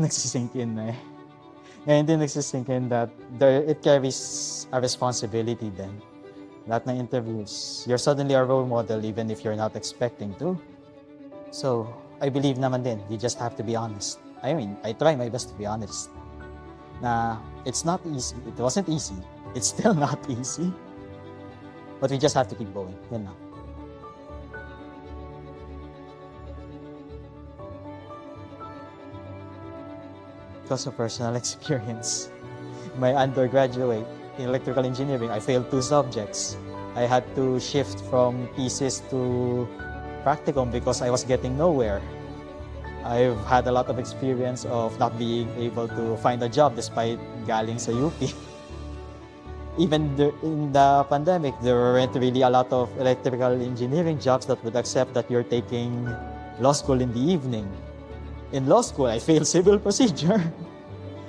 nagsisink in na eh. Ngayon din nagsisink in that it carries a responsibility then. Lahat ng interviews, you're suddenly a role model even if you're not expecting to. So, I believe naman din, you just have to be honest. I mean, I try my best to be honest. Na it's not easy. It wasn't easy. It's still not easy. But we just have to keep going. Yun na. Because of personal experience. My undergraduate in electrical engineering, I failed 2 subjects. I had to shift from thesis to practicum because I was getting nowhere. I've had a lot of experience of not being able to find a job despite galing sa UP. Even in the pandemic, there weren't really a lot of electrical engineering jobs that would accept that you're taking law school in the evening. In law school, I failed civil procedure.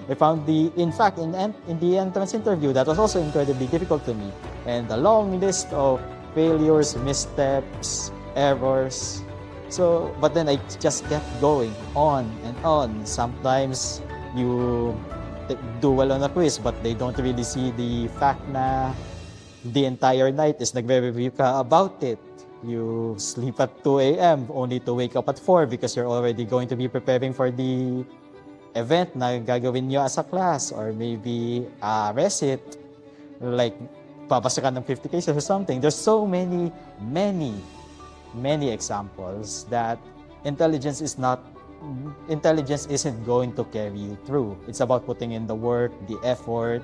I found in the entrance interview, that was also incredibly difficult to me. And a long list of failures, missteps, errors. So, but then I just kept going on and on. Sometimes you do well on a quiz, but they don't really see the fact na the entire night is nagre-review ka about it. You sleep at 2 a.m. only to wake up at 4 because you're already going to be preparing for the event na gagawin nyo as a class, or maybe recit, like babasa ka ng 50 cases or something. There's so many examples that intelligence isn't going to carry you through. It's about putting in the work, the effort,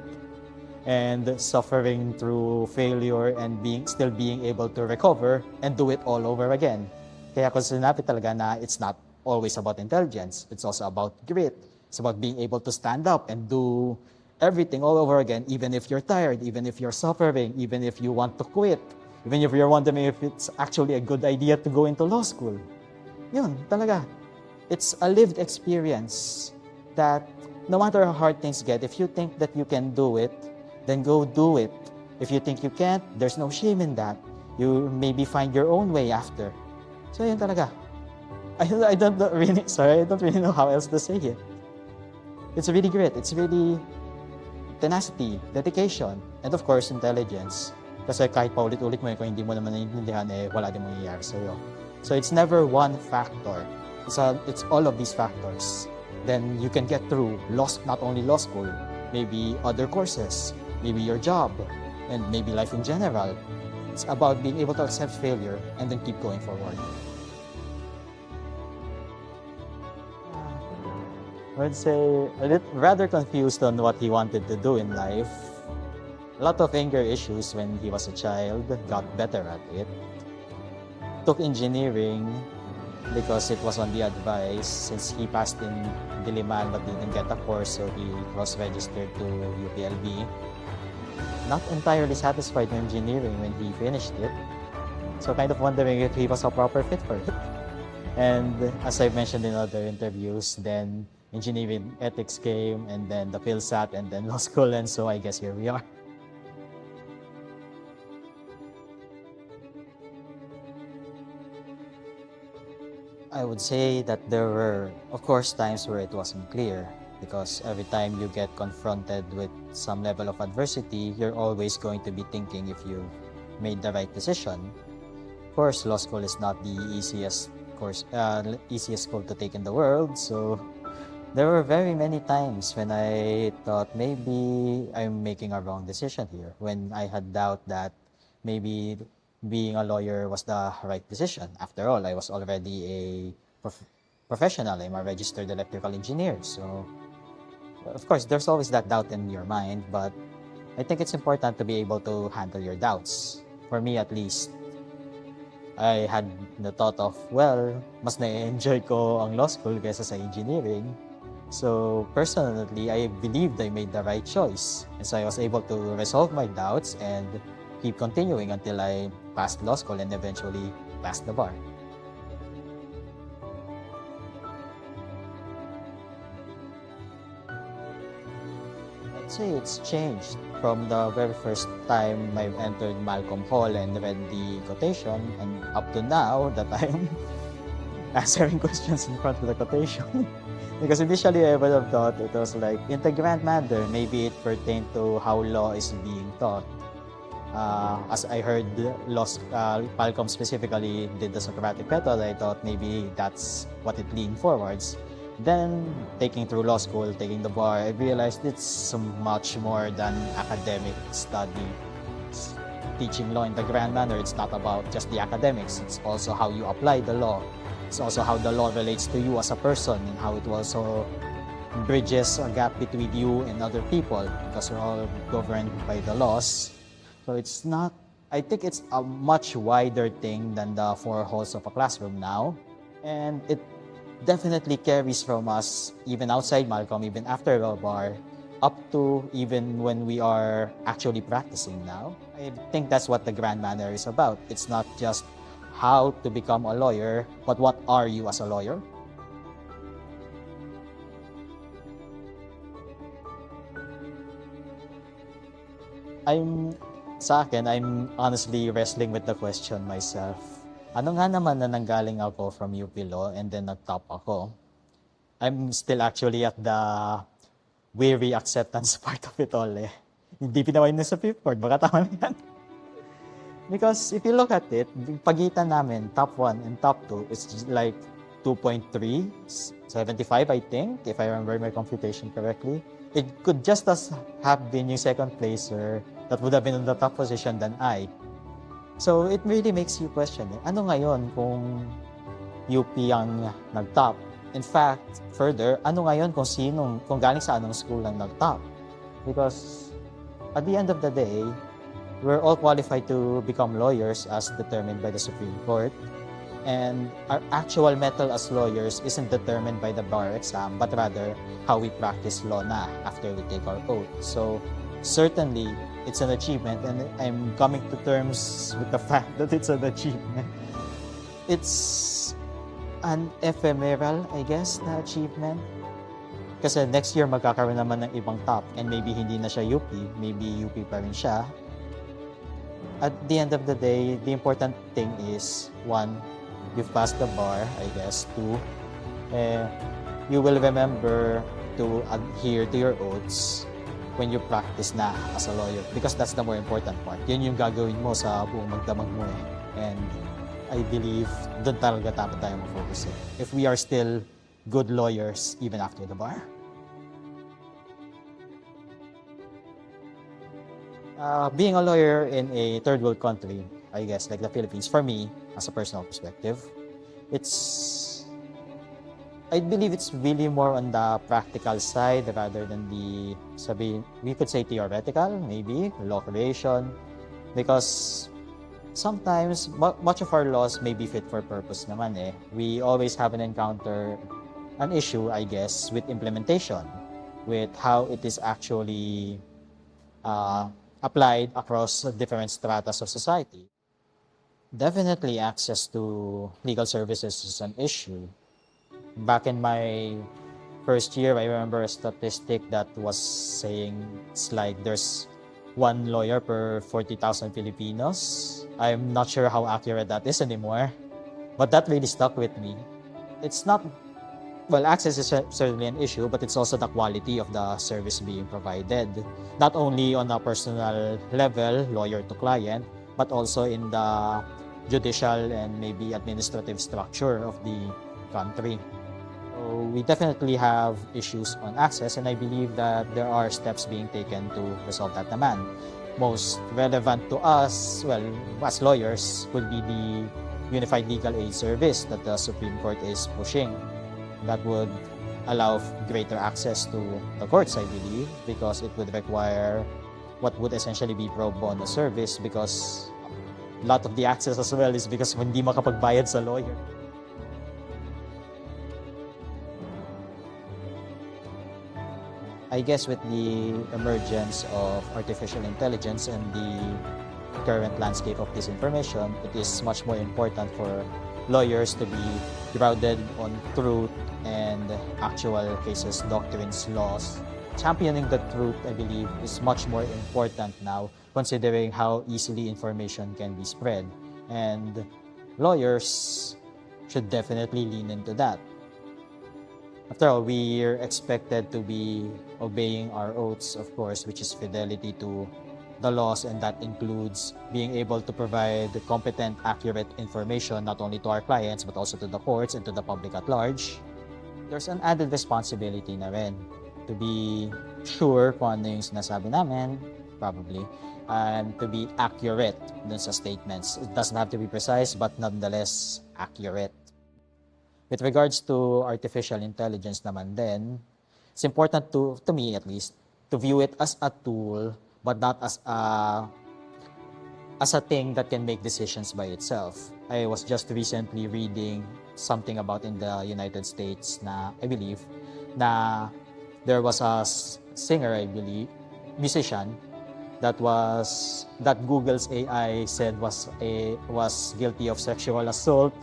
and suffering through failure and still being able to recover and do it all over again. Kaya ko sinabi talaga na it's not always about intelligence. It's also about grit. It's about being able to stand up and do everything all over again, even if you're tired, even if you're suffering, even if you want to quit, even if you're wondering if it's actually a good idea to go into law school. Yun, talaga. It's a lived experience that no matter how hard things get, if you think that you can do it, then go do it. If you think you can't, there's no shame in that. You maybe find your own way after. So yun talaga. I don't really know how else to say it. It's really grit. It's really tenacity, dedication, and of course, intelligence. Kasi kahit paulit-ulit mo, kung hindi mo naman naiintindihan, wala din mangyayari sa'yo. So it's never one factor. It's all of these factors. Then you can get through not only law school, maybe other courses, maybe your job, and maybe life in general. It's about being able to accept failure and then keep going forward. I would say rather confused on what he wanted to do in life. A lot of anger issues when he was a child, got better at it. Took engineering because it was on the advice since he passed in Diliman but didn't get a course, so he cross-registered to UPLB. Not entirely satisfied with engineering when he finished it. So kind of wondering if he was a proper fit for it. And as I've mentioned in other interviews, then engineering ethics came, and then the PhilSat, and then law school, and so I guess here we are. I would say that there were, of course, times where it wasn't clear, because every time you get confronted with some level of adversity, you're always going to be thinking if you've made the right decision. Of course, law school is not the easiest school to take in the world, so there were very many times when I thought maybe I'm making a wrong decision here, when I had doubt that maybe being a lawyer was the right decision. After all, I was already a professional. I'm a registered electrical engineer. So, of course, there's always that doubt in your mind, but I think it's important to be able to handle your doubts. For me, at least, I had the thought of, well, mas na-enjoy ko ang law school kaysa sa engineering. So, personally, I believed I made the right choice. And so I was able to resolve my doubts and keep continuing until I passed law school and eventually passed the bar. I'd say it's changed from the very first time I entered Malcolm Hall and read the quotation, and up to now that answering questions in front of the quotation. Because initially I would have thought it was like, in the grand manner, maybe it pertained to how law is being taught. As I heard Palcom specifically did the Socratic method, I thought maybe that's what it leaned forwards. Then, taking through law school, taking the bar, I realized it's much more than academic study. Teaching law in the grand manner, it's not about just the academics. It's also how you apply the law. It's also how the law relates to you as a person and how it also bridges a gap between you and other people because we're all governed by the laws. So it's not, I think it's a much wider thing than the four walls of a classroom now. And it definitely carries from us, even outside Malcolm, even after the bar, up to even when we are actually practicing now. I think that's what the grand manner is about. It's not just how to become a lawyer, but what are you as a lawyer? Sa akin, I'm honestly wrestling with the question myself. Ano nga naman na nanggaling ako from UP Law and then nag-top ako? I'm still actually at the weary acceptance part of it all eh. Hindi pinawain na sa fifth board, baka tama na yan. Because if you look at it, pagitan namin, top 1 and top 2 is like 2.375 I think, if I remember my computation correctly. It could just as have been yung second placer that would have been in the top position than I. So it really makes you question, ano ngayon kung UP ang nag-top? In fact, further, ano ngayon kung galing sa anong school ang nag-top? Because at the end of the day, we're all qualified to become lawyers as determined by the Supreme Court. And our actual mettle as lawyers isn't determined by the bar exam, but rather how we practice law na after we take our oath. So certainly, it's an achievement, and I'm coming to terms with the fact that it's an achievement. It's an ephemeral, I guess, na achievement. Kasi next year, magkakaroon naman ng ibang top, and maybe hindi na siya UP, maybe UP pa rin siya. At the end of the day, the important thing is, 1, you've passed the bar, I guess. 2, you will remember to adhere to your oaths when you practice na as a lawyer, because that's the more important part. Yun yung gagawin mo sa buong magdamag mo eh. And I believe doon talaga dapat tayo mag-focus eh. If we are still good lawyers even after the bar. Being a lawyer in a third world country, I guess, like the Philippines, for me, as a personal perspective, I believe it's really more on the practical side rather than we could say theoretical, maybe, law creation, because sometimes much of our laws may be fit for purpose naman eh. We always have an issue, I guess, with implementation, with how it is actually applied across different stratas of society. Definitely access to legal services is an issue. Back in my first year, I remember a statistic that was saying it's like there's 1 lawyer per 40,000 Filipinos. I'm not sure how accurate that is anymore, but that really stuck with me. It's not, well, access is certainly an issue, but it's also the quality of the service being provided. Not only on a personal level, lawyer to client, but also in the judicial and maybe administrative structure of the country. So we definitely have issues on access, and I believe that there are steps being taken to resolve that naman. Most relevant to us, well, as lawyers, would be the Unified Legal Aid Service that the Supreme Court is pushing. That would allow greater access to the courts, I believe, because it would require what would essentially be pro bono service, because a lot of the access as well is because hindi makapagbayad sa lawyer. I guess with the emergence of artificial intelligence and the current landscape of disinformation, it is much more important for lawyers to be grounded on truth and actual cases, doctrines, laws. Championing the truth, I believe, is much more important now, considering how easily information can be spread. And lawyers should definitely lean into that. After all, we're expected to be obeying our oaths, of course, which is fidelity to the laws, and that includes being able to provide competent, accurate information not only to our clients but also to the courts and to the public at large. There's an added responsibility na rin to be sure kung ano yung sinasabi namin, probably, and to be accurate dun sa statements. It doesn't have to be precise, but nonetheless accurate. With regards to artificial intelligence naman din, it's important to me at least, to view it as a tool but not as a thing that can make decisions by itself. I was just recently reading something about in the United States na I believe na there was a singer, I believe, musician that Google's AI said was guilty of sexual assault.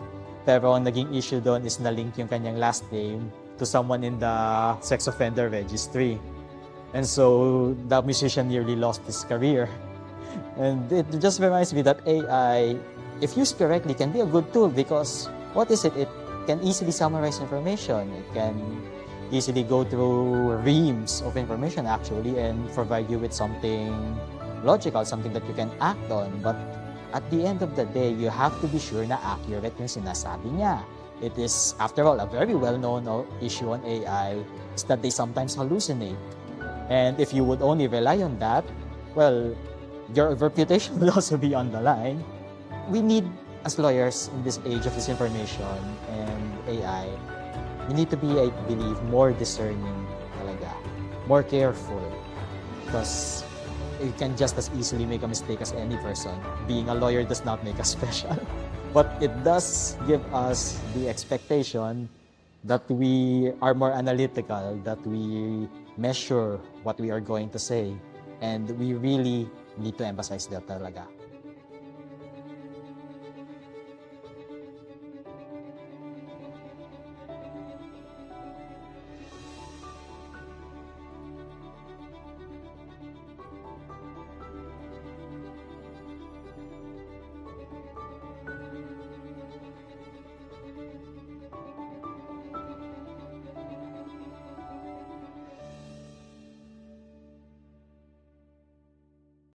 Pero ang naging issue doon is na-link yung kanyang last name to someone in the sex offender registry. And so the musician nearly lost his career. And it just reminds me that AI, if used correctly, can be a good tool because what is it? It can easily summarize information. It can easily go through reams of information actually and provide you with something logical, something that you can act on. But at the end of the day, you have to be sure na accurate yung sinasabi niya. It is, after all, a very well-known issue on AI is that they sometimes hallucinate. And if you would only rely on that, well, your reputation will also be on the line. We need, as lawyers in this age of disinformation and AI, we need to be, I believe, more discerning talaga, more careful, because you can just as easily make a mistake as any person. Being a lawyer does not make us special. But it does give us the expectation that we are more analytical, that we measure what we are going to say, and we really need to emphasize that talaga.